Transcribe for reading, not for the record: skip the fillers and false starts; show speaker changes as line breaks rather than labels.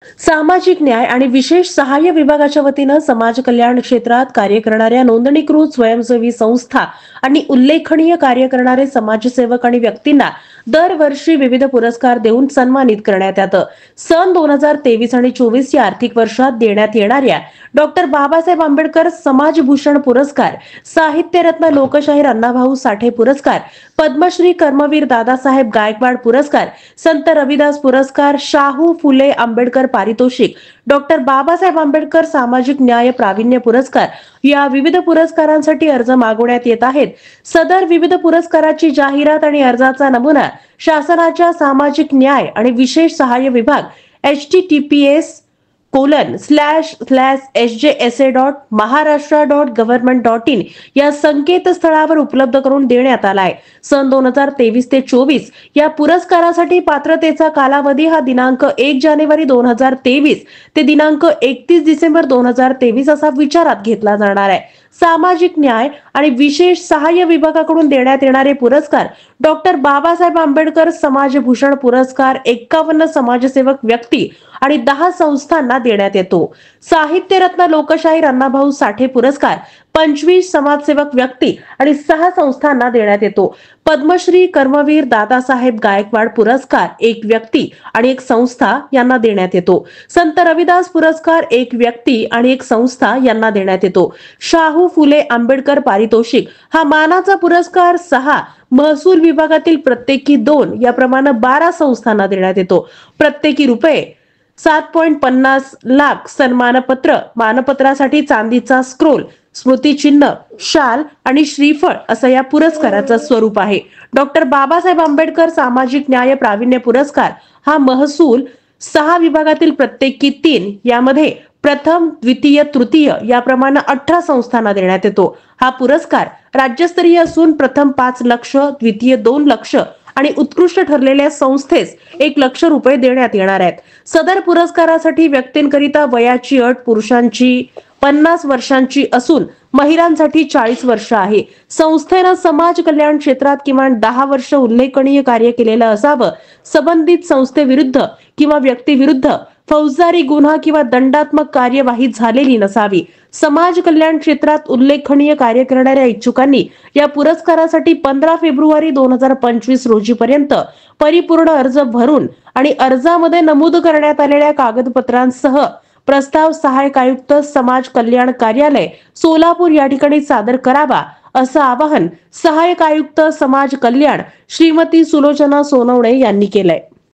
सामाजिक न्याय आणि विशेष सहाय्य विभागाच्या वतीनं समाज कल्याण क्षेत्रात कार्य करणाऱ्या नोंदणीकृत स्वयंसेवी संस्था आणि उल्लेखनीय कार्य करणारे समाजसेवक आणि व्यक्तींना दरवर्षी विविध पुरस्कार देऊन सन्मानित करण्यात येतं। सन 2023 आणि 24 या आर्थिक वर्षात देण्यात येणाऱ्या डॉक्टर बाबासाहेब आंबेडकर समाजभूषण पुरस्कार, साहित्यरत्न लोकशाहीर अण्णाभाऊ साठे पुरस्कार, पद्मश्री कर्मवीर दादासाहेब गायकवाड पुरस्कार, संत रविदास पुरस्कार, शाहू फुले आंबेडकर पारितोषिक, डॉक्टर बाबासाहेब आंबेडकर सामाजिक न्याय प्रावीण्य पुरस्कार या विविध पुरस्कारांसाठी अर्ज मागवण्यात येत आहेत। सदर विविध पुरस्काराची जाहिरात आणि अर्जाचा नमुना शासनाच्या सामाजिक न्याय आणि विशेष सहाय्य विभाग https://sjsa.maharashtra.government.in या संकेतस्थळावर उपलब्ध करून देण्यात आलाय। सन 2023 ते 24 या पुरस्कारासाठी पात्रतेचा कालावधी हा दिनांक 1 जानेवारी 2023 ते दिनांक 31 डिसेंबर 2023 असा विचारात घेतला जाणार आहे। सामाजिक न्याय आणि विशेष सहाय्य विभागाकडून देण्यात येणारे पुरस्कार डॉक्टर बाबासाहेब आंबेडकर समाजभूषण पुरस्कार 51 समाजसेवक व्यक्ती आणि 10 संस्थांना देण्यात येतो। साहित्यरत्न लोकशाहीर अण्णाभाऊ साठे पुरस्कार 25 समाजसेवक व्यक्ती आणि 6 संस्थांना देण्यात येतो। पद्मश्री कर्मवीर दादासाहेब गायकवाड पुरस्कार 1 व्यक्ती आणि 1 संस्था यांना देण्यात येतो। संत रविदास पुरस्कार 1 व्यक्ती आणि 1 संस्था यांना देण्यात येतो। शाहू फुले आंबेडकर पारितोषिक हा मानाचा पुरस्कार 6, महसूल विभागातील प्रत्येकी 2 याप्रमाणे 12 संस्थांना देण्यात येतो। प्रत्येकी रुपये 7.50 लाख सन्मानपत्र, मानपत्रासाठी चांदीचा स्क्रोल, स्मृतिचिन्ह, शाल आणि श्रीफळ असं या पुरस्काराचं स्वरूप आहे। डॉक्टर बाबासाहेब आंबेडकर सामाजिक न्याय प्रावीण्य पुरस्कार हा महसूल 6 विभागातील प्रत्येकी 3 यामध्ये प्रथम, द्वितीय, तृतीय याप्रमाणे 18 संस्थांना देण्यात येतो। हा पुरस्कार राज्यस्तरीय असून प्रथम 5 लक्ष, द्वितीय 2 लक्ष आणि उत्कृष्ट ठरलेल्या संस्थेस 1 लक्ष रुपये देण्यात येणार आहेत। सदर पुरस्कारासाठी व्यक्तींकरिता वयाची अट पुरुषांची 50 वर्षांची असून महिलांसाठी 40 वर्ष आहे। संस्थेनं समाज कल्याण क्षेत्रात किमान 10 वर्ष उल्लेखनीय कार्य केलेलं असावं। संबंधित संस्थेविरुद्ध किंवा व्यक्तीविरुद्ध फौजदारी गुन्हा किंवा दंडात्मक कार्यवाही झालेली नसावी। समाज कल्याण क्षेत्रात उल्लेखनीय कार्य करणाऱ्या इच्छुकांनी या पुरस्कारासाठी 15 फेब्रुवारी 2025 रोजीपर्यंत परिपूर्ण अर्ज भरून आणि अर्जामध्ये नमूद करण्यात आलेल्या कागदपत्रांसह प्रस्ताव सहाय्यक आयुक्त समाज कल्याण कार्यालय सोलापूर या ठिकाणी सादर करावा असं आवाहन सहाय्यक आयुक्त समाज कल्याण श्रीमती सुलोचना सोनवणे यांनी केलंय।